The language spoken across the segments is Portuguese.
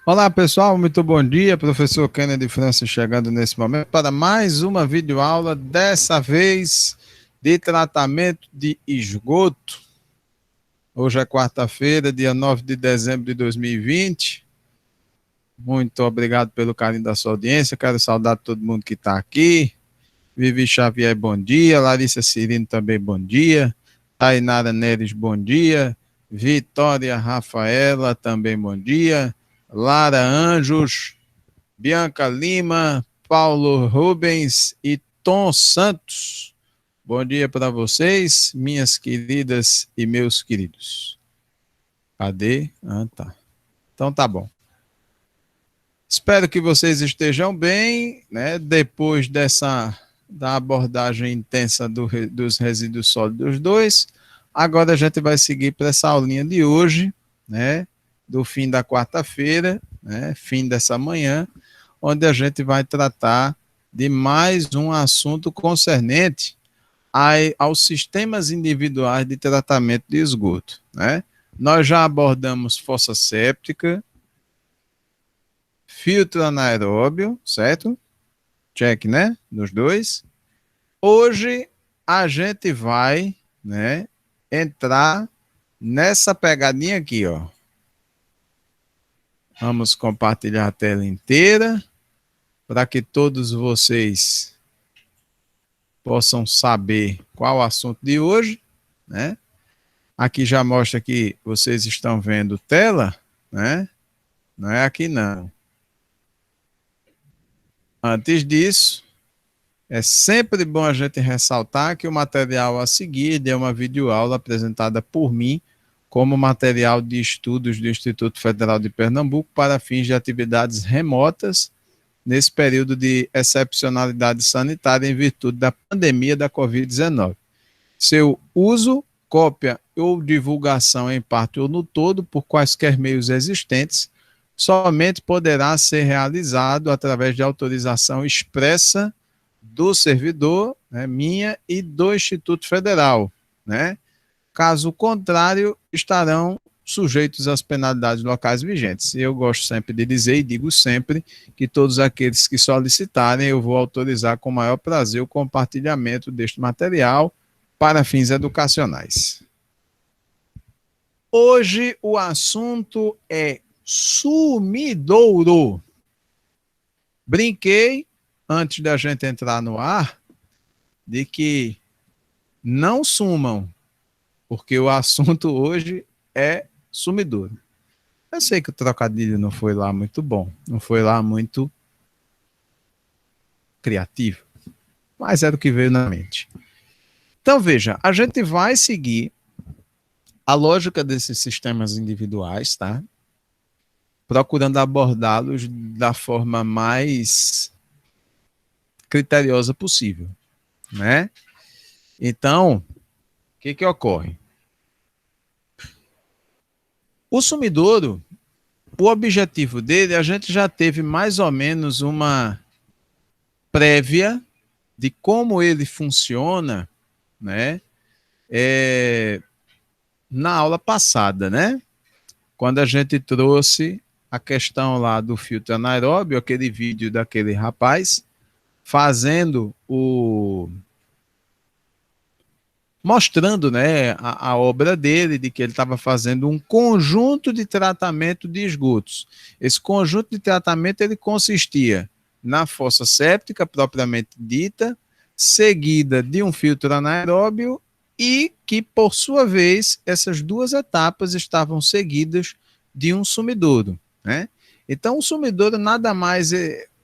Olá pessoal, muito bom dia. Professor Kennedy Francis chegando nesse momento para mais uma videoaula, dessa vez de tratamento de esgoto. Hoje é quarta-feira, dia 9 de dezembro de 2020. Muito obrigado pelo carinho da sua audiência. Quero saudar todo mundo que está aqui. Vivi Xavier, bom dia. Larissa Cirino também, bom dia. Tainara Neres, bom dia. Vitória Rafaela, também bom dia. Lara Anjos, Bianca Lima, Paulo Rubens e Tom Santos. Bom dia para vocês, minhas queridas e meus queridos. Cadê? Ah, tá. Então tá bom. Espero que vocês estejam bem, né? Depois da abordagem intensa dos resíduos sólidos 2, agora a gente vai seguir para essa aulinha de hoje, né? Do fim da quarta-feira, né? Fim dessa manhã, onde a gente vai tratar de mais um assunto concernente aos sistemas individuais de tratamento de esgoto, né? Nós já abordamos fossa séptica, filtro anaeróbio, certo? Check, né? Nos dois. Hoje a gente vai, né, entrar nessa pegadinha aqui, ó. Vamos compartilhar a tela inteira para que todos vocês possam saber qual o assunto de hoje, né? Aqui já mostra que vocês estão vendo tela, né? Não é aqui não. Antes disso, é sempre bom a gente ressaltar que o material a seguir é uma videoaula apresentada por mim como material de estudos do Instituto Federal de Pernambuco para fins de atividades remotas nesse período de excepcionalidade sanitária em virtude da pandemia da Covid-19. Seu uso, cópia ou divulgação em parte ou no todo, por quaisquer meios existentes, somente poderá ser realizado através de autorização expressa do servidor, né, minha e do Instituto Federal, né? Caso contrário, estarão sujeitos às penalidades locais vigentes. Eu gosto sempre de dizer e digo sempre que todos aqueles que solicitarem, eu vou autorizar com o maior prazer o compartilhamento deste material para fins educacionais. Hoje o assunto é sumidouro. Brinquei, antes da gente entrar no ar, de que não sumam, porque o assunto hoje é sumidouro. Eu sei que o trocadilho não foi lá muito bom, não foi lá muito criativo, mas era o que veio na mente. Então, veja, a gente vai seguir a lógica desses sistemas individuais, tá? Procurando abordá-los da forma mais criteriosa possível, né? Então, o que ocorre? O sumidouro, o objetivo dele, a gente já teve mais ou menos uma prévia de como ele funciona, né? Na aula passada, né? Quando a gente trouxe a questão lá do filtro anaeróbio, aquele vídeo daquele rapaz fazendo mostrando, né, a obra dele, de que ele estava fazendo um conjunto de tratamento de esgotos. Esse conjunto de tratamento ele consistia na fossa séptica propriamente dita, seguida de um filtro anaeróbio e que, por sua vez, essas duas etapas estavam seguidas de um sumidouro, né? Então, o sumidouro nada mais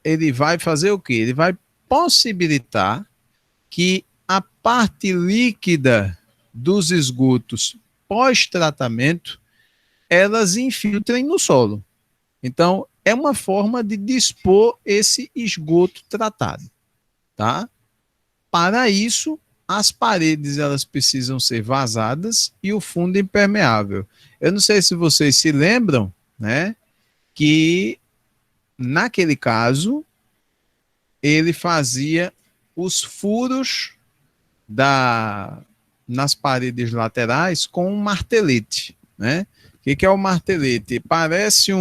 ele vai fazer o quê? Ele vai possibilitar que a parte líquida dos esgotos pós-tratamento, elas infiltrem no solo. Então, é uma forma de dispor esse esgoto tratado, tá? Para isso, as paredes elas precisam ser vazadas e o fundo impermeável. Eu não sei se vocês se lembram, né, que naquele caso ele fazia os furos nas paredes laterais com um martelete, né? O que é o martelete? Parece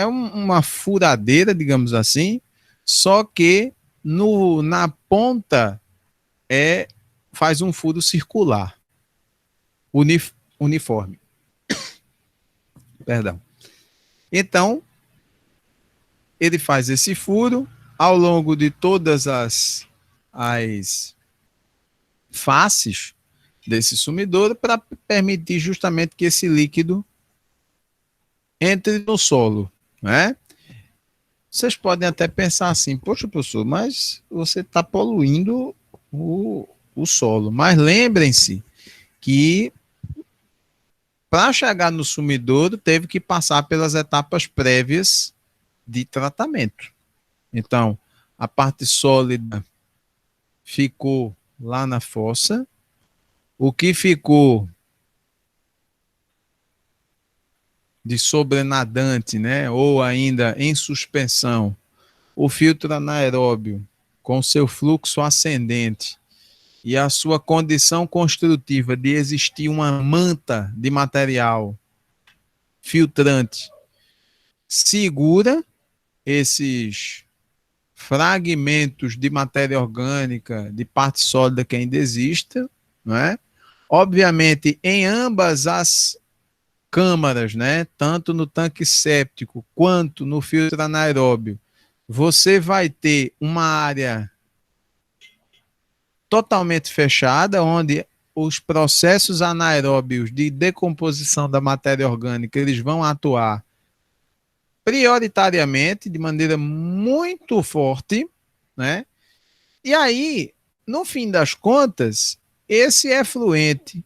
uma furadeira, digamos assim, só que na ponta faz um furo circular, uniforme. Perdão. Então, ele faz esse furo ao longo de todas as faces desse sumidouro para permitir justamente que esse líquido entre no solo, né? Vocês podem até pensar assim, poxa, professor, mas você está poluindo o solo. Mas lembrem-se que para chegar no sumidouro teve que passar pelas etapas prévias de tratamento. Então, a parte sólida ficou lá na fossa, o que ficou de sobrenadante, né, ou ainda em suspensão, o filtro anaeróbio com seu fluxo ascendente e a sua condição construtiva de existir uma manta de material filtrante segura esses fragmentos de matéria orgânica, de parte sólida que ainda exista, não é? Obviamente, em ambas as câmaras, né, tanto no tanque séptico quanto no filtro anaeróbio, você vai ter uma área totalmente fechada, onde os processos anaeróbios de decomposição da matéria orgânica, eles vão atuar prioritariamente, de maneira muito forte, né? E aí, no fim das contas, esse efluente,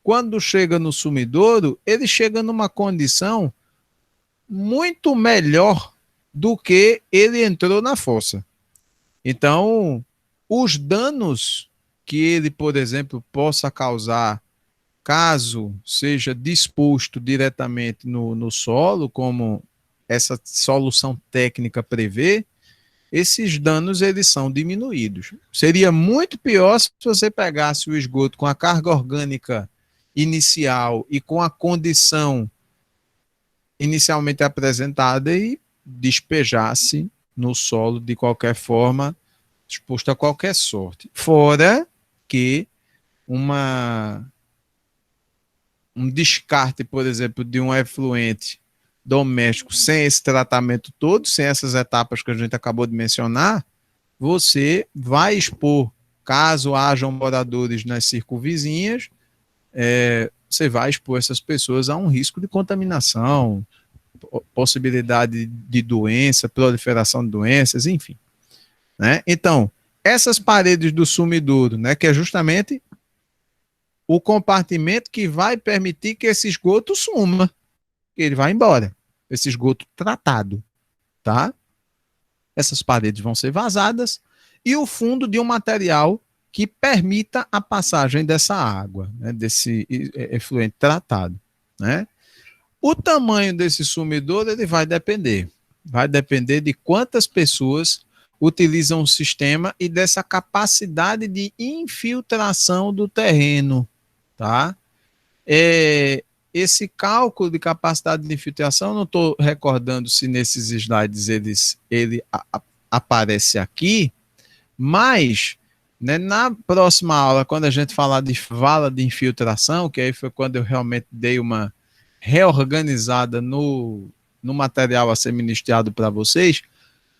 quando chega no sumidouro, ele chega numa condição muito melhor do que ele entrou na fossa. Então, os danos que ele, por exemplo, possa causar, caso seja disposto diretamente no solo, como essa solução técnica prevê, esses danos eles são diminuídos. Seria muito pior se você pegasse o esgoto com a carga orgânica inicial e com a condição inicialmente apresentada e despejasse no solo de qualquer forma, exposto a qualquer sorte. Fora que um descarte, por exemplo, de um efluente doméstico sem esse tratamento todo, sem essas etapas que a gente acabou de mencionar, você vai expor, caso hajam moradores nas circunvizinhas, você vai expor essas pessoas a um risco de contaminação, possibilidade de doença, proliferação de doenças, enfim. Né? Então, essas paredes do sumidouro, né, que é justamente o compartimento que vai permitir que esse esgoto suma, que ele vai embora, esse esgoto tratado, tá? Essas paredes vão ser vazadas e o fundo de um material que permita a passagem dessa água, né, desse efluente tratado, né? O tamanho desse sumidouro ele vai depender de quantas pessoas utilizam o sistema e dessa capacidade de infiltração do terreno, tá? Esse cálculo de capacidade de infiltração, não estou recordando se nesses slides ele aparece aqui, mas, né, na próxima aula, quando a gente falar de vala de infiltração, que aí foi quando eu realmente dei uma reorganizada no material a ser ministrado para vocês,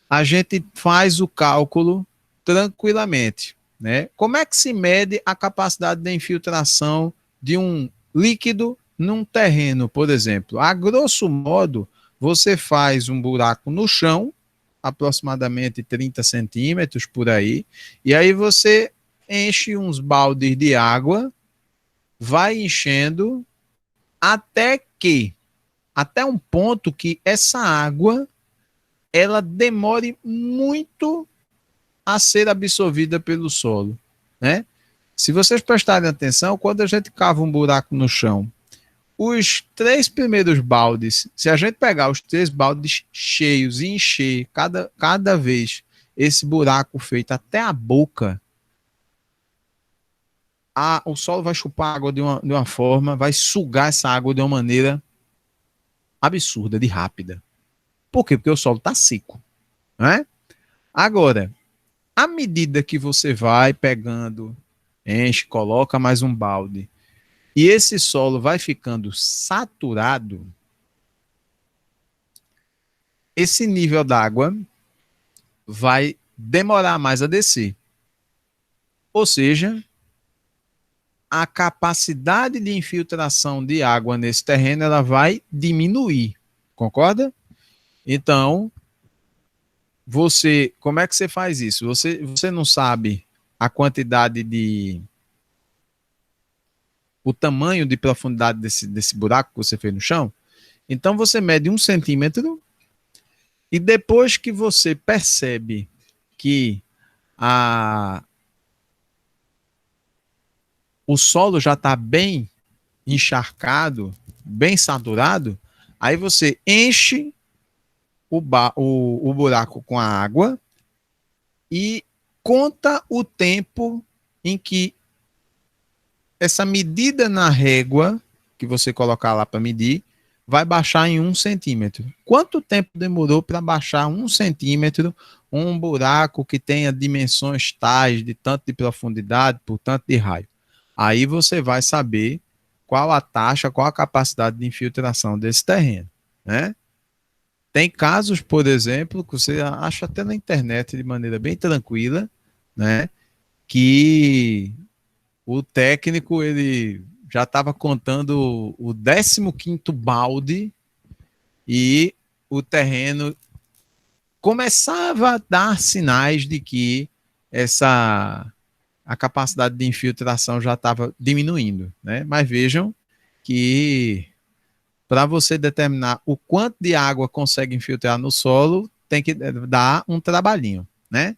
a gente faz o cálculo tranquilamente, né? Como é que se mede a capacidade de infiltração de um líquido num terreno, por exemplo? A grosso modo, você faz um buraco no chão, aproximadamente 30 centímetros por aí, e aí você enche uns baldes de água, vai enchendo até um ponto que essa água ela demore muito a ser absorvida pelo solo, né? Se vocês prestarem atenção, quando a gente cava um buraco no chão, os 3 primeiros baldes, se a gente pegar os 3 baldes cheios e encher cada vez esse buraco feito até a boca, o solo vai chupar a água de uma forma, vai sugar essa água de uma maneira absurda, de rápida. Por quê? Porque o solo está seco, né? Agora, à medida que você vai pegando, enche, coloca mais um balde, e esse solo vai ficando saturado, esse nível d'água vai demorar mais a descer. Ou seja, a capacidade de infiltração de água nesse terreno ela vai diminuir. Concorda? Então, como é que você faz isso? Você não sabe a quantidade o tamanho de profundidade desse buraco que você fez no chão? Então, você mede 1 centímetro e depois que você percebe que a, o solo já está bem encharcado, bem saturado, aí você enche o buraco com a água e conta o tempo em que essa medida na régua que você colocar lá para medir vai baixar em 1 centímetro. Quanto tempo demorou para baixar 1 centímetro um buraco que tenha dimensões tais de tanto de profundidade por tanto de raio? Aí você vai saber qual a taxa, qual a capacidade de infiltração desse terreno, né? Tem casos, por exemplo, que você acha até na internet de maneira bem tranquila, né? Que o técnico ele já estava contando o 15º balde e o terreno começava a dar sinais de que a capacidade de infiltração já estava diminuindo, né? Mas vejam que para você determinar o quanto de água consegue infiltrar no solo, tem que dar um trabalhinho, né?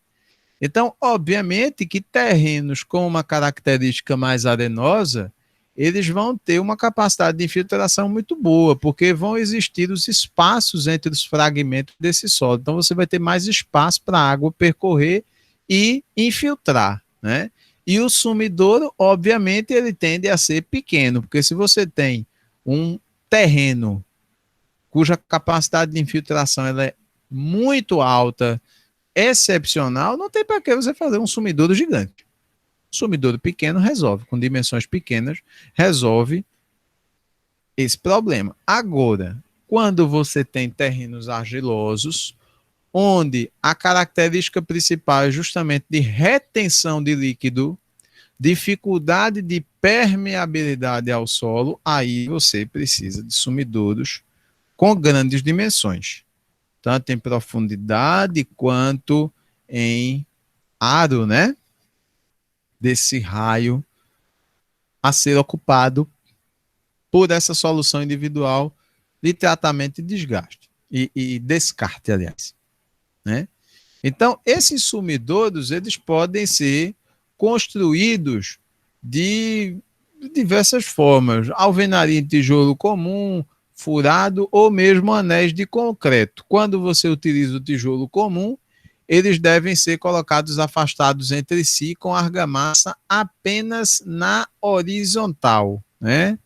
Então, obviamente que terrenos com uma característica mais arenosa, eles vão ter uma capacidade de infiltração muito boa, porque vão existir os espaços entre os fragmentos desse solo. Então, você vai ter mais espaço para a água percorrer e infiltrar, né? E o sumidouro, obviamente, ele tende a ser pequeno, porque se você tem um terreno cuja capacidade de infiltração ela é muito alta, excepcional, não tem para que você fazer um sumidouro gigante. Sumidouro pequeno resolve, com dimensões pequenas, resolve esse problema. Agora, quando você tem terrenos argilosos, onde a característica principal é justamente de retenção de líquido, dificuldade de permeabilidade ao solo, aí você precisa de sumidouros com grandes dimensões, tanto em profundidade quanto em aro, né? Desse raio a ser ocupado por essa solução individual de tratamento e desgaste e descarte, aliás, né? Então, esses sumidouros, eles podem ser construídos de diversas formas, alvenaria em tijolo comum, furado ou mesmo anéis de concreto. Quando você utiliza o tijolo comum, eles devem ser colocados afastados entre si com argamassa apenas na horizontal, né?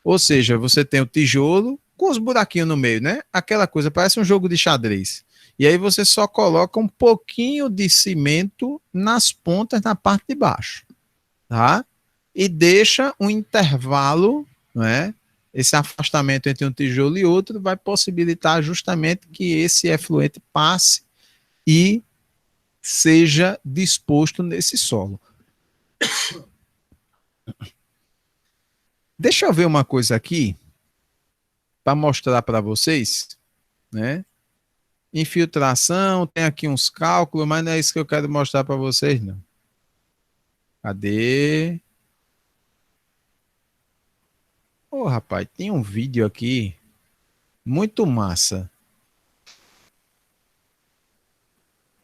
Ou seja, você tem o tijolo com os buraquinhos no meio, né? Aquela coisa, parece um jogo de xadrez. E aí você só coloca um pouquinho de cimento nas pontas, na parte de baixo, tá? E deixa um intervalo, né? Esse afastamento entre um tijolo e outro vai possibilitar justamente que esse efluente passe e seja disposto nesse solo. Deixa eu ver uma coisa aqui para mostrar para vocês, né? Infiltração, tem aqui uns cálculos, mas não é isso que eu quero mostrar para vocês, não. Cadê? Ô, rapaz, tem um vídeo aqui muito massa.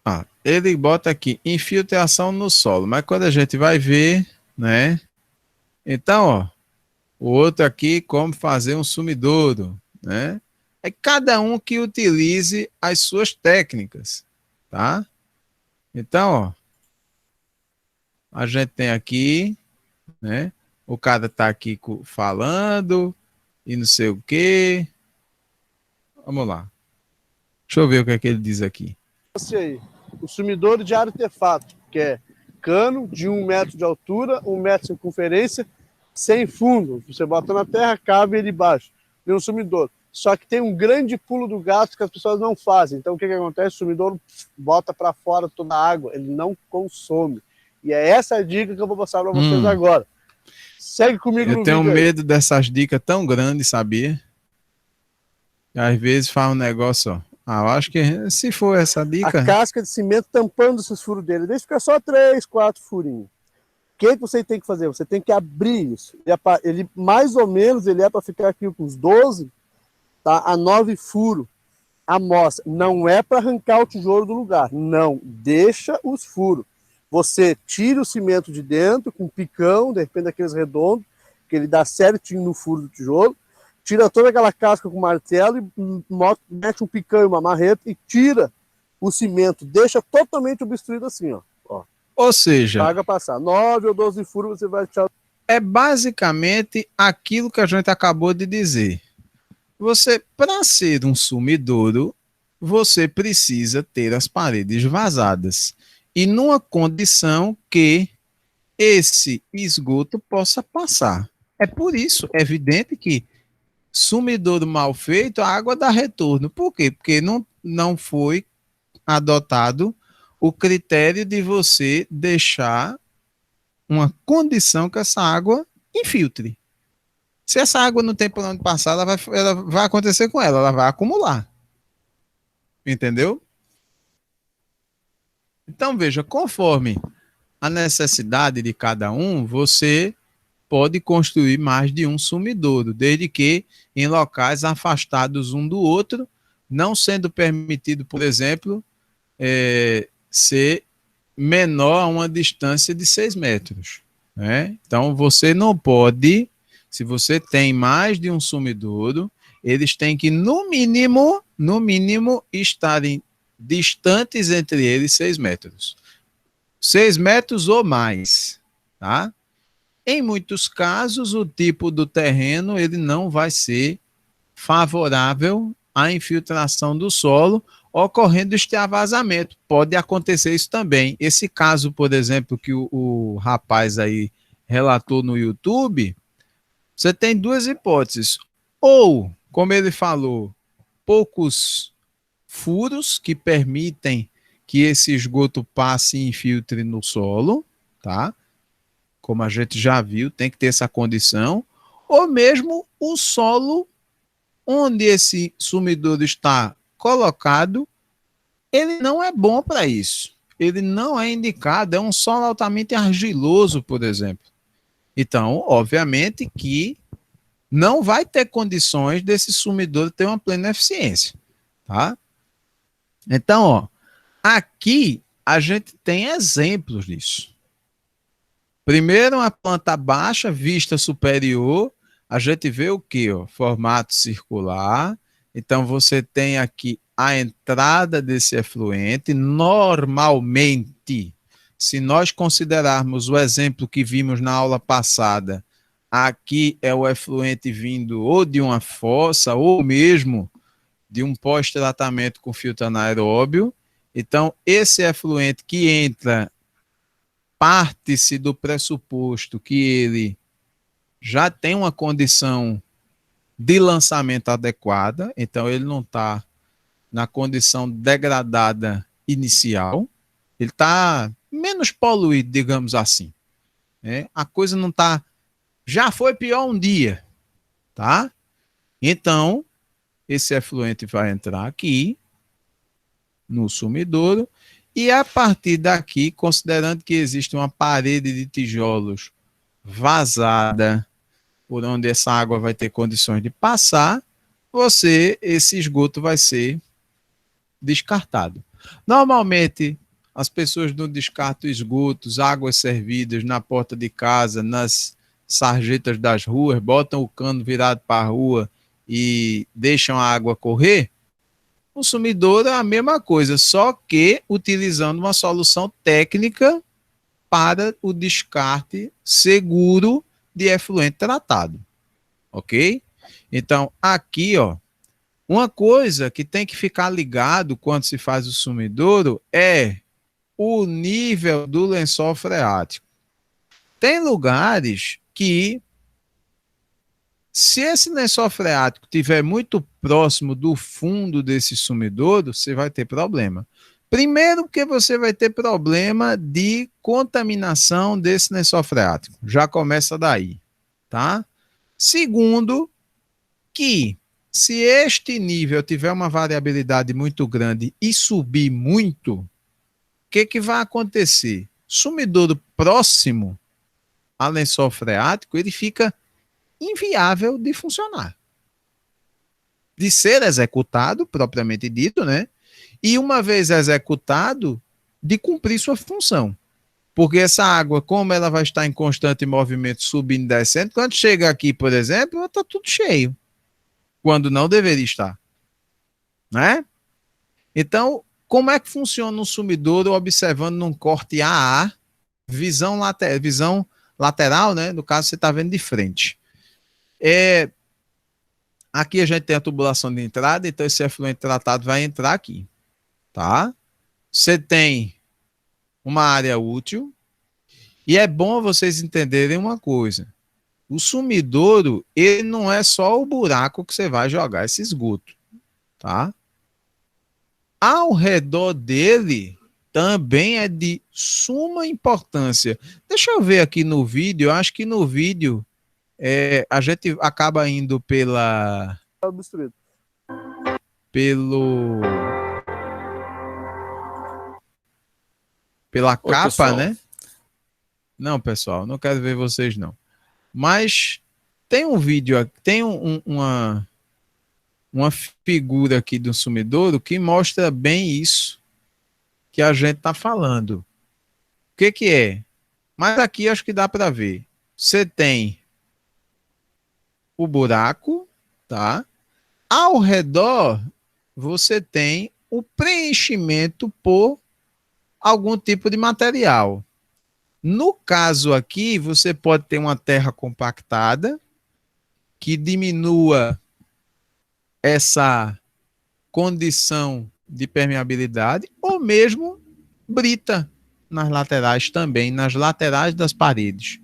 Ah, ele bota aqui infiltração no solo, mas quando a gente vai ver, né? Então, ó, o outro aqui como fazer um sumidouro, né? É cada um que utilize as suas técnicas, tá? Então, ó, a gente tem aqui, né? O cara tá aqui falando e não sei o quê. Vamos lá. Deixa eu ver o que é que ele diz aqui. Aí, o sumidouro de artefato, que é cano de 1 metro de altura, 1 metro de circunferência, sem fundo. Você bota na terra, cabe ele embaixo. Tem um sumidouro. Só que tem um grande pulo do gato que as pessoas não fazem. Então o que acontece? O sumidouro bota para fora toda a água, ele não consome. E é essa a dica que eu vou passar para vocês agora. Segue comigo no vídeo. Eu tenho medo dessas dicas tão grandes, sabia? E às vezes faz um negócio, ó. Eu acho que se for essa dica... A casca de cimento tampando esses furos dele. Deixa ficar só 3, 4 furinhos. O que você tem que fazer? Você tem que abrir isso. Ele mais ou menos, ele é para ficar aqui com os 12, tá? A 9 furos. Amostra. Não é para arrancar o tijolo do lugar. Não. Deixa os furos. Você tira o cimento de dentro com um picão, de repente aqueles redondos, que ele dá certinho no furo do tijolo. Tira toda aquela casca com martelo e mete um picão e uma marreta e tira o cimento. Deixa totalmente obstruído assim, ó. Ou seja... Paga passar. 9 ou 12 furos você vai tirar. É basicamente aquilo que a gente acabou de dizer. Você, para ser um sumidouro, você precisa ter as paredes vazadas. E numa condição que esse esgoto possa passar. É por isso, é evidente que sumidouro mal feito, a água dá retorno. Por quê? Porque não foi adotado o critério de você deixar uma condição que essa água infiltre. Se essa água não tem por onde passar, ela vai acontecer com ela vai acumular. Entendeu? Então, veja, conforme a necessidade de cada um, você pode construir mais de um sumidouro, desde que em locais afastados um do outro, não sendo permitido, por exemplo, ser menor a uma distância de 6 metros. Né? Então, você não pode, se você tem mais de um sumidouro, eles têm que, no mínimo, estarem distantes entre eles 6 metros. 6 metros ou mais, tá? Em muitos casos, o tipo do terreno ele não vai ser favorável à infiltração do solo, ocorrendo extravasamento. Pode acontecer isso também. Esse caso, por exemplo, que o rapaz aí relatou no YouTube, você tem duas hipóteses. Ou, como ele falou, poucos furos que permitem que esse esgoto passe e infiltre no solo, tá? Como a gente já viu, tem que ter essa condição. Ou mesmo o solo onde esse sumidouro está colocado, ele não é bom para isso. Ele não é indicado, é um solo altamente argiloso, por exemplo. Então, obviamente que não vai ter condições desse sumidouro ter uma plena eficiência, tá? Então, ó, aqui a gente tem exemplos disso. Primeiro, uma planta baixa, vista superior, a gente vê o quê? Ó? Formato circular. Então, você tem aqui a entrada desse efluente. Normalmente, se nós considerarmos o exemplo que vimos na aula passada, aqui é o efluente vindo ou de uma fossa ou mesmo de um pós-tratamento com filtro anaeróbio. Então, esse efluente que entra, parte-se do pressuposto que ele já tem uma condição de lançamento adequada, então ele não está na condição degradada inicial, ele está menos poluído, digamos assim. Né? A coisa não está... Já foi pior um dia, tá? Então, esse efluente vai entrar aqui, no sumidouro, e a partir daqui, considerando que existe uma parede de tijolos vazada, por onde essa água vai ter condições de passar, esse esgoto vai ser descartado. Normalmente, as pessoas não descartam esgotos, águas servidas na porta de casa, nas sarjetas das ruas, botam o cano virado para a rua e deixam a água correr. O sumidouro é a mesma coisa, só que utilizando uma solução técnica para o descarte seguro de efluente tratado. Ok? Então, aqui, ó, Uma coisa que tem que ficar ligado quando se faz o sumidouro é o nível do lençol freático. Tem lugares que, se esse lençol freático estiver muito próximo do fundo desse sumidouro, você vai ter problema. Primeiro, porque você vai ter problema de contaminação desse lençol freático. Já começa daí, tá? Segundo, que se este nível tiver uma variabilidade muito grande e subir muito, o que vai acontecer? Sumidouro próximo a lençol freático, ele fica inviável de funcionar, de ser executado, propriamente dito, né? E uma vez executado, de cumprir sua função. Porque essa água, como ela vai estar em constante movimento, subindo e descendo, quando chega aqui, por exemplo, está tudo cheio, quando não deveria estar, né? Então, como é que funciona um sumidouro observando num corte AA, visão lateral, né? No caso, você está vendo de frente. Aqui a gente tem a tubulação de entrada, então esse efluente tratado vai entrar aqui, tá? Você tem uma área útil, e é bom vocês entenderem uma coisa. O sumidouro, ele não é só o buraco que você vai jogar esse esgoto, tá? Ao redor dele também é de suma importância. Deixa eu ver aqui no vídeo, eu acho que no vídeo a gente acaba indo pela Oi, capa, pessoal. né? Não, pessoal, não quero ver vocês, não. Mas tem um vídeo, tem uma figura aqui do sumidouro que mostra bem isso que a gente está falando. O que é? Mas aqui acho que dá para ver. Você tem o buraco, tá? Ao redor, você tem o preenchimento por algum tipo de material. No caso aqui, você pode ter uma terra compactada que diminua essa condição de permeabilidade, ou mesmo brita nas laterais também, nas laterais das paredes.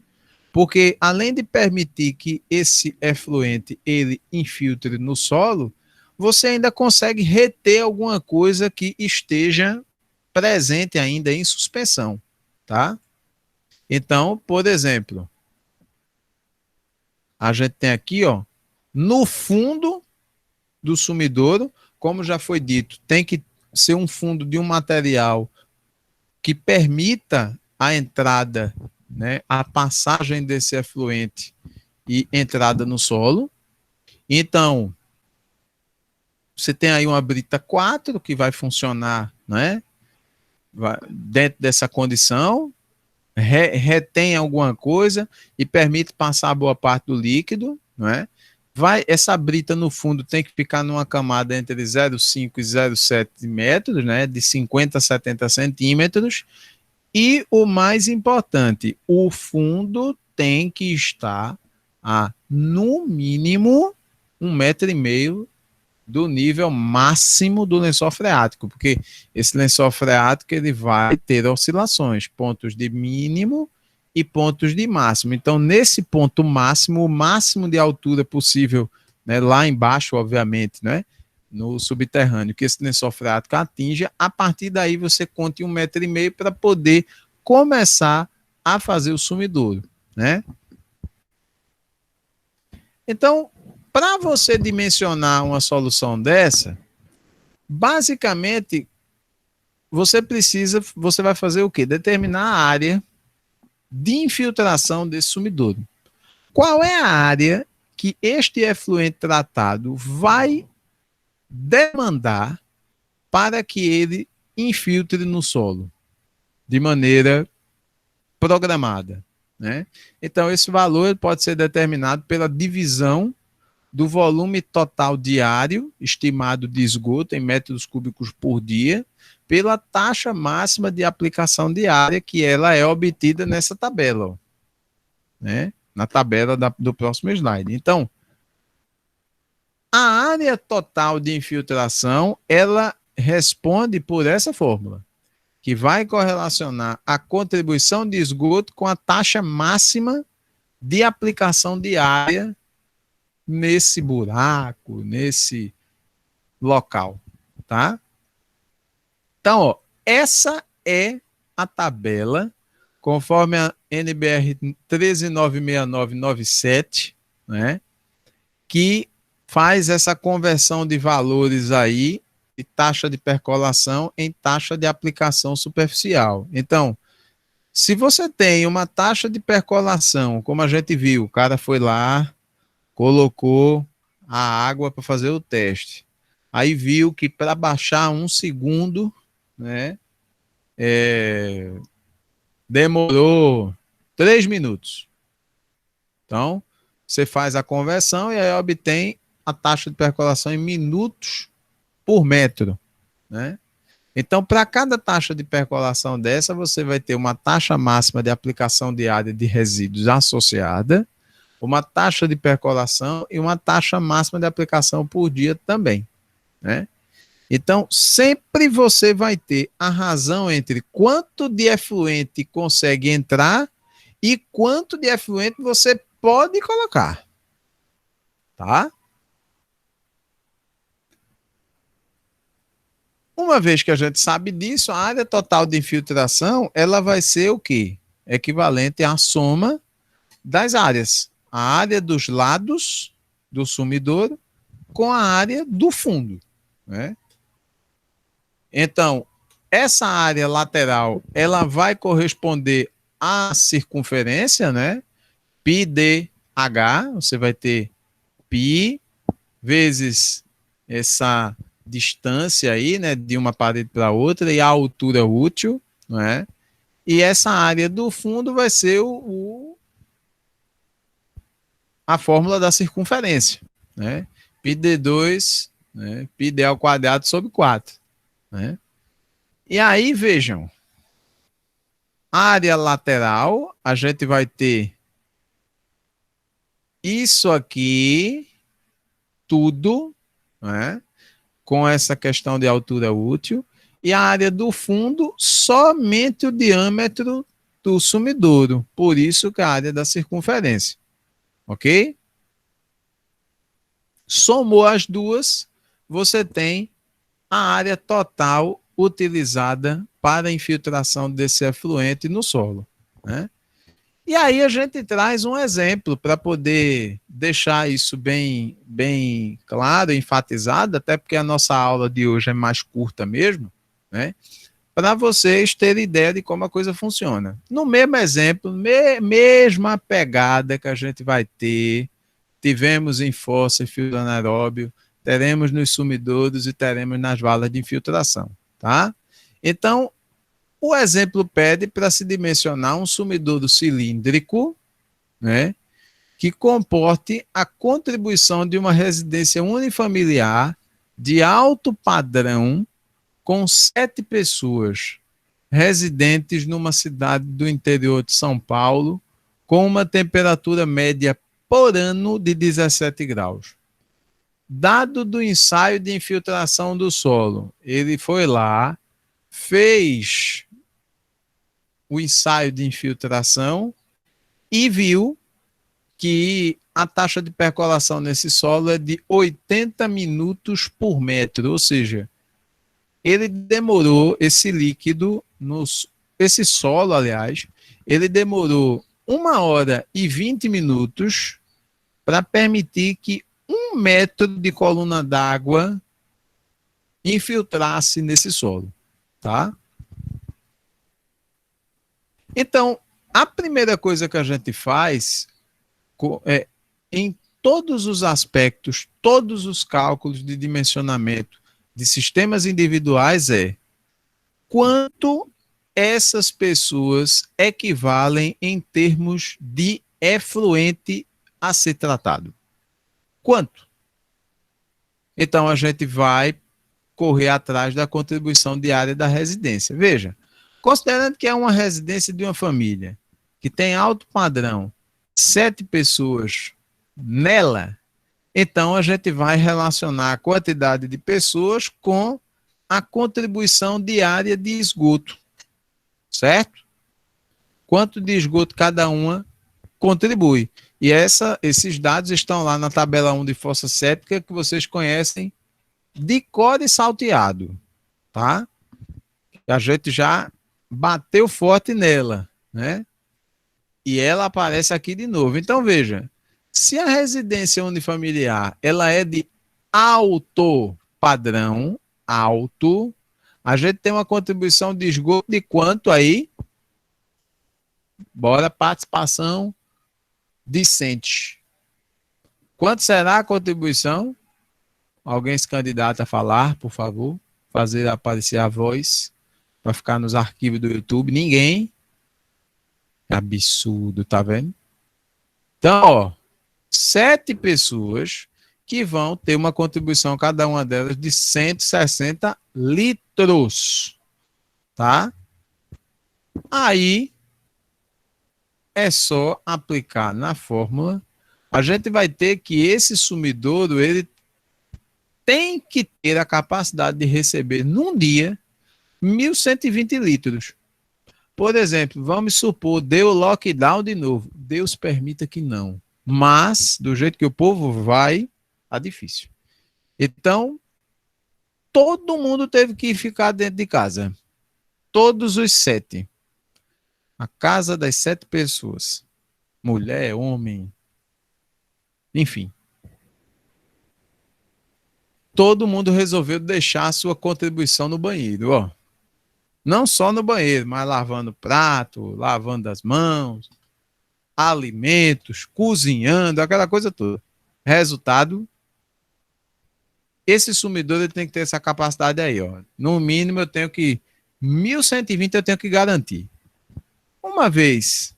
Porque além de permitir que esse efluente ele infiltre no solo, você ainda consegue reter alguma coisa que esteja presente ainda em suspensão, tá? Então, por exemplo, a gente tem aqui, ó, no fundo do sumidouro, como já foi dito, tem que ser um fundo de um material que permita a entrada, né, a passagem desse efluente e entrada no solo. Então, você tem aí uma brita 4 que vai funcionar, né, dentro dessa condição, retém alguma coisa e permite passar boa parte do líquido, não é? Essa brita no fundo tem que ficar numa camada entre 0,5 e 0,7 metros, né, de 50 a 70 centímetros, e o mais importante, o fundo tem que estar a, no mínimo, 1,5 m do nível máximo do lençol freático, porque esse lençol freático ele vai ter oscilações, pontos de mínimo e pontos de máximo. Então, nesse ponto máximo, o máximo de altura possível, né, lá embaixo, obviamente, né, no subterrâneo, que esse lençol freático atinja, a partir daí você conte 1,5 m para poder começar a fazer o sumidouro, né? Então, para você dimensionar uma solução dessa, basicamente, você vai fazer o quê? Determinar a área de infiltração desse sumidouro. Qual é a área que este efluente tratado vai demandar para que ele infiltre no solo de maneira programada, né? Então, esse valor pode ser determinado pela divisão do volume total diário, estimado de esgoto em metros cúbicos por dia, pela taxa máxima de aplicação diária, que ela é obtida nessa tabela, ó, né? Na tabela do próximo slide. Então, a área total de infiltração, ela responde por essa fórmula, que vai correlacionar a contribuição de esgoto com a taxa máxima de aplicação diária nesse buraco, nesse local, tá? Então, ó, essa é a tabela, conforme a NBR 1396997, né, que faz essa conversão de valores aí, de taxa de percolação em taxa de aplicação superficial. Então, se você tem uma taxa de percolação, como a gente viu, o cara foi lá, colocou a água para fazer o teste. Aí viu que para baixar 1 segundo, né, demorou 3 minutos. Então, você faz a conversão e aí obtém a taxa de percolação em minutos por metro, né? Então, para cada taxa de percolação dessa, você vai ter uma taxa máxima de aplicação diária de resíduos associada, uma taxa de percolação e uma taxa máxima de aplicação por dia também, né? Então, sempre você vai ter a razão entre quanto de efluente consegue entrar e quanto de efluente você pode colocar, tá? Uma vez que a gente sabe disso, a área total de infiltração, ela vai ser o quê? Equivalente à soma das áreas. A área dos lados do sumidouro com a área do fundo, né? Então, essa área lateral, ela vai corresponder à circunferência, né? πdh, você vai ter π vezes essa distância aí, né, de uma parede para outra e a altura útil, né? E essa área do fundo vai ser a fórmula da circunferência, né? πd2, né, πd ao quadrado sobre 4, né? E aí, vejam, área lateral, a gente vai ter isso aqui, tudo, né, com essa questão de altura útil, e a área do fundo, somente o diâmetro do sumidouro, por isso que a área da circunferência, ok? Somou as duas, você tem a área total utilizada para a infiltração desse efluente no solo, né? E aí a gente traz um exemplo para poder deixar isso bem, bem claro, enfatizado, até porque a nossa aula de hoje é mais curta mesmo, né? Para vocês terem ideia de como a coisa funciona. No mesmo exemplo, mesma pegada que a gente vai ter, tivemos em fossa e filtro anaeróbio, teremos nos sumidouros e teremos nas valas de infiltração, tá? Então, o exemplo pede para se dimensionar um sumidouro cilíndrico, né, que comporte a contribuição de uma residência unifamiliar de alto padrão com 7 pessoas residentes numa cidade do interior de São Paulo com uma temperatura média por ano de 17 graus. Dado do ensaio de infiltração do solo, ele foi lá, fez o ensaio de infiltração e viu que a taxa de percolação nesse solo é de 80 minutos por metro, ou seja, ele demorou, esse líquido, esse solo, aliás, ele demorou 1h20 para permitir que 1 metro de coluna d'água infiltrasse nesse solo, tá? Então, a primeira coisa que a gente faz em todos os aspectos, todos os cálculos de dimensionamento de sistemas individuais quanto essas pessoas equivalem em termos de efluente a ser tratado. Quanto? Então, a gente vai correr atrás da contribuição diária da residência. Veja, considerando que é uma residência de uma família que tem alto padrão, 7 pessoas nela, Então, a gente vai relacionar a quantidade de pessoas com a contribuição diária de esgoto, certo? Quanto de esgoto cada uma contribui. E esses dados estão lá na tabela 1 de fossa séptica, que vocês conhecem de cor e salteado, tá? A gente já bateu forte nela, né? E ela aparece aqui de novo. Então, veja, se a residência unifamiliar ela é de alto padrão, alto, a gente tem uma contribuição de esgoto de quanto aí? Bora, participação decente. Quanto será a contribuição? Alguém se candidata a falar, por favor? Fazer aparecer a voz para ficar nos arquivos do YouTube. Ninguém. Absurdo, tá vendo? Então, ó, 7 pessoas que vão ter uma contribuição, cada uma delas, de 160 litros, tá? Aí, é só aplicar na fórmula. A gente vai ter que esse sumidouro, ele tem que ter a capacidade de receber, num dia, 1.120 litros. Por exemplo, vamos supor, deu lockdown de novo. Deus permita que não. Mas, do jeito que o povo vai, tá difícil. Então, todo mundo teve que ficar dentro de casa. Todos os 7. A casa das 7 pessoas. Mulher, homem, enfim. Todo mundo resolveu deixar a sua contribuição no banheiro, ó. Não só no banheiro, mas lavando prato, lavando as mãos, alimentos, cozinhando, aquela coisa toda. Resultado, esse sumidor ele tem que ter essa capacidade aí, ó. No mínimo eu tenho que 1.120 eu tenho que garantir. Uma vez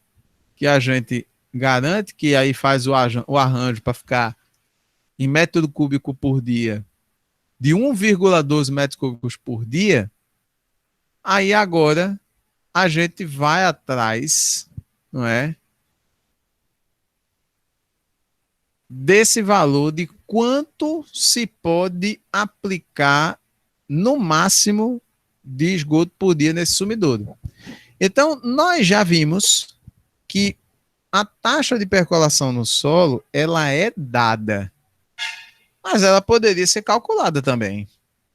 que a gente garante, que aí faz o arranjo para ficar em metro cúbico por dia, de 1,12 metros cúbicos por dia, aí agora a gente vai atrás, não é? Desse valor de quanto se pode aplicar no máximo de esgoto por dia nesse sumidouro. Então, nós já vimos que a taxa de percolação no solo, ela é dada, mas ela poderia ser calculada também,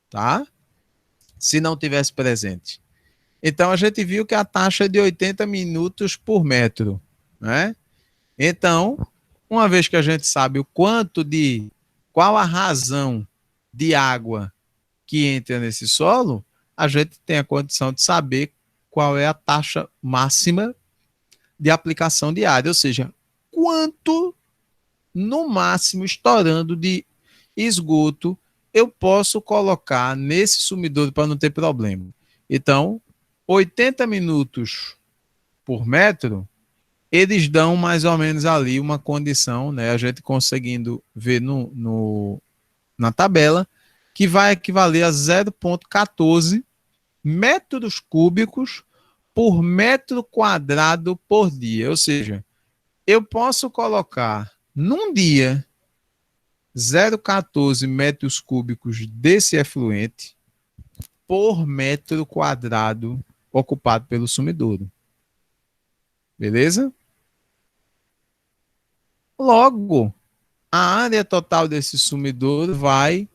tá? Se não tivesse presente. Então, a gente viu que a taxa é de 80 minutos por metro, né? Então, uma vez que a gente sabe qual a razão de água que entra nesse solo, a gente tem a condição de saber qual é a taxa máxima de aplicação diária, ou seja, quanto no máximo estourando de esgoto eu posso colocar nesse sumidouro para não ter problema. Então, 80 minutos por metro, eles dão mais ou menos ali uma condição, né? A gente conseguindo ver na tabela, que vai equivaler a 0,14 metros cúbicos por metro quadrado por dia. Ou seja, eu posso colocar num dia 0,14 metros cúbicos desse efluente por metro quadrado ocupado pelo sumidouro. Beleza? Logo, a área total desse sumidouro vai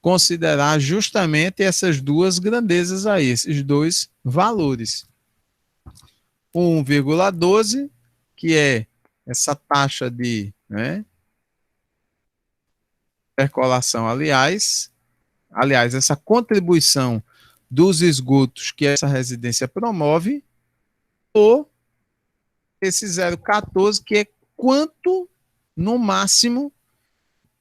considerar justamente essas duas grandezas aí, esses dois valores. 1,12, que é essa taxa de, né, percolação, aliás, essa contribuição dos esgotos que essa residência promove, ou esse 0,14, que é quanto, no máximo,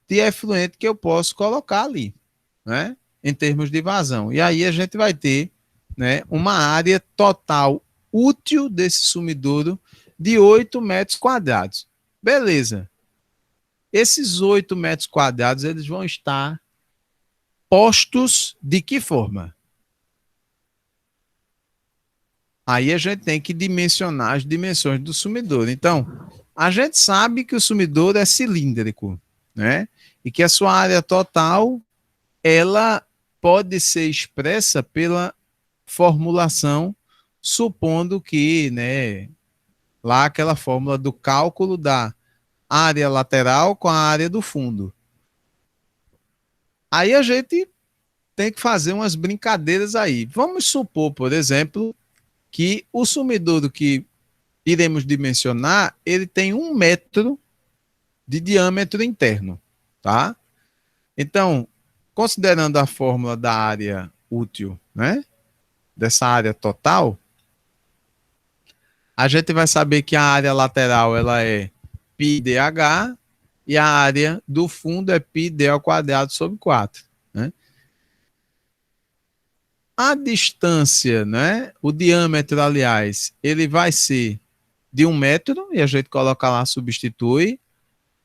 de efluente que eu posso colocar ali, né, em termos de vazão. E aí a gente vai ter, né, uma área total útil desse sumidouro de 8 metros quadrados. Beleza. Esses 8 metros quadrados, eles vão estar postos de que forma? Aí a gente tem que dimensionar as dimensões do sumidouro. Então, a gente sabe que o sumidouro é cilíndrico, né? e que a sua área total, ela pode ser expressa pela formulação, supondo que, né, lá aquela fórmula do cálculo da área lateral com a área do fundo. Aí a gente tem que fazer umas brincadeiras aí. Vamos supor, por exemplo, que o sumidouro que iremos dimensionar, ele tem 1 metro de diâmetro interno, tá? Então, considerando a fórmula da área útil, né? Dessa área total, a gente vai saber que a área lateral ela é πdh e a área do fundo é πd ao quadrado sobre 4, né? A distância, né? O diâmetro, aliás, ele vai ser de 1 metro, e a gente coloca lá, substitui.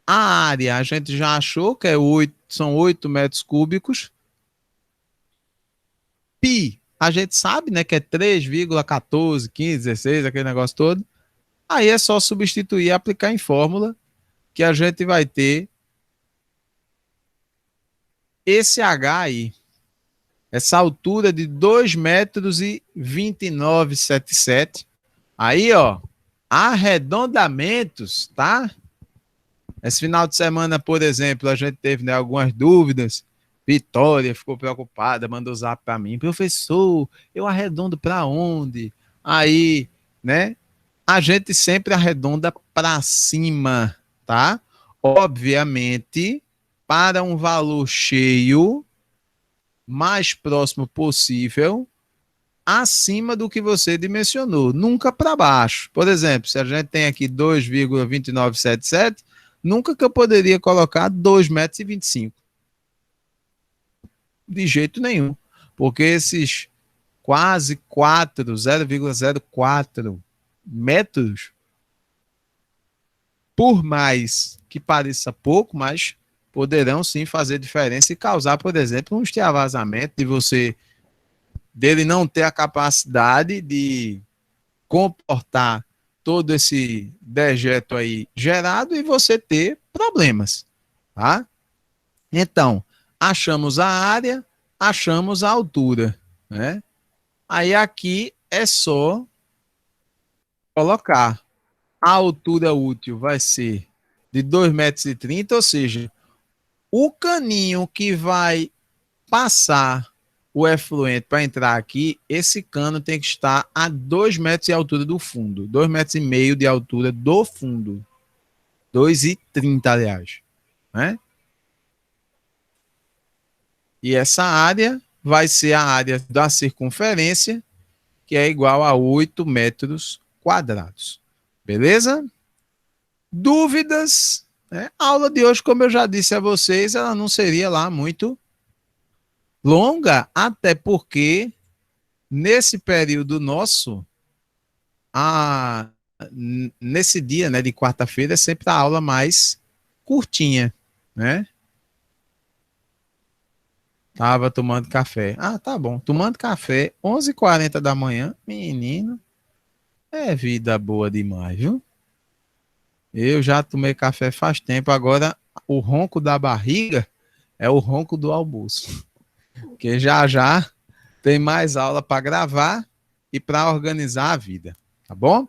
A área, a gente já achou que são 8 metros cúbicos. Pi, a gente sabe, né, que é 3,14, 15, 16, aquele negócio todo. Aí é só substituir e aplicar em fórmula, que a gente vai ter esse H aí. Essa altura de 2 metros e 29,77. Aí, ó, arredondamentos, tá? Esse final de semana, por exemplo, a gente teve, né, algumas dúvidas. Vitória ficou preocupada, mandou zap para mim. Professor, eu arredondo para onde? Aí, né, a gente sempre arredonda para cima, tá? Obviamente, para um valor cheio, mais próximo possível, acima do que você dimensionou, nunca para baixo. Por exemplo, se a gente tem aqui 2,2977, nunca que eu poderia colocar 2,25 metros. De jeito nenhum. Porque esses quase 4, 0,04 metros, por mais que pareça pouco, mas poderão sim fazer diferença e causar, por exemplo, um extravasamento dele não ter a capacidade de comportar todo esse dejeto aí gerado e você ter problemas, tá? Então, achamos a área, achamos a altura, né? Aí aqui é só colocar. A altura útil vai ser de 2,30 metros, ou seja, o caninho que vai passar o efluente para entrar aqui, esse cano tem que estar a 2 metros de altura do fundo, 2,5 metros de altura do fundo, 2,30, aliás, né? E essa área vai ser a área da circunferência, que é igual a 8 metros quadrados. Beleza? Dúvidas? Né? A aula de hoje, como eu já disse a vocês, ela não seria lá muito longa, até porque nesse período nosso, nesse dia, né, de quarta-feira, é sempre a aula mais curtinha, né? Tava tomando café. Ah, tá bom. Tomando café, 11h40 da manhã. Menino, é vida boa demais, viu? Eu já tomei café faz tempo. Agora, o ronco da barriga é o ronco do almoço. Porque já já tem mais aula para gravar e para organizar a vida, tá bom?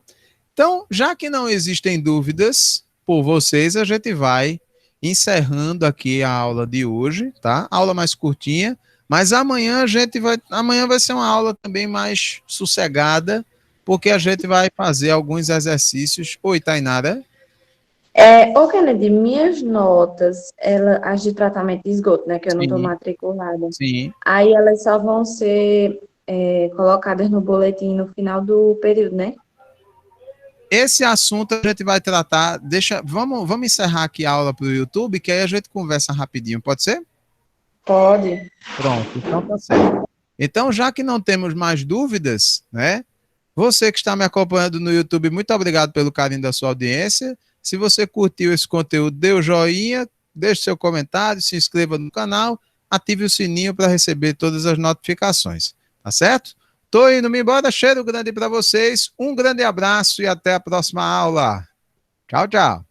Então, já que não existem dúvidas por vocês, a gente vai encerrando aqui a aula de hoje, tá? Aula mais curtinha, mas amanhã amanhã vai ser uma aula também mais sossegada, porque a gente vai fazer alguns exercícios. Oi, Tainara. Ô Kennedy, minhas notas, as de tratamento de esgoto, né, que eu não estou Sim, matriculada, sim. aí elas só vão ser colocadas no boletim no final do período, né? Esse assunto a gente vai tratar. Vamos encerrar aqui a aula para o YouTube, que aí a gente conversa rapidinho, pode ser? Pode. Pronto, então tá certo. Então, já que não temos mais dúvidas, né? Você que está me acompanhando no YouTube, muito obrigado pelo carinho da sua audiência. Se você curtiu esse conteúdo, dê o joinha, deixe seu comentário, se inscreva no canal, ative o sininho para receber todas as notificações. Tá certo? Tô indo me embora, cheiro grande para vocês, um grande abraço e até a próxima aula. Tchau, tchau.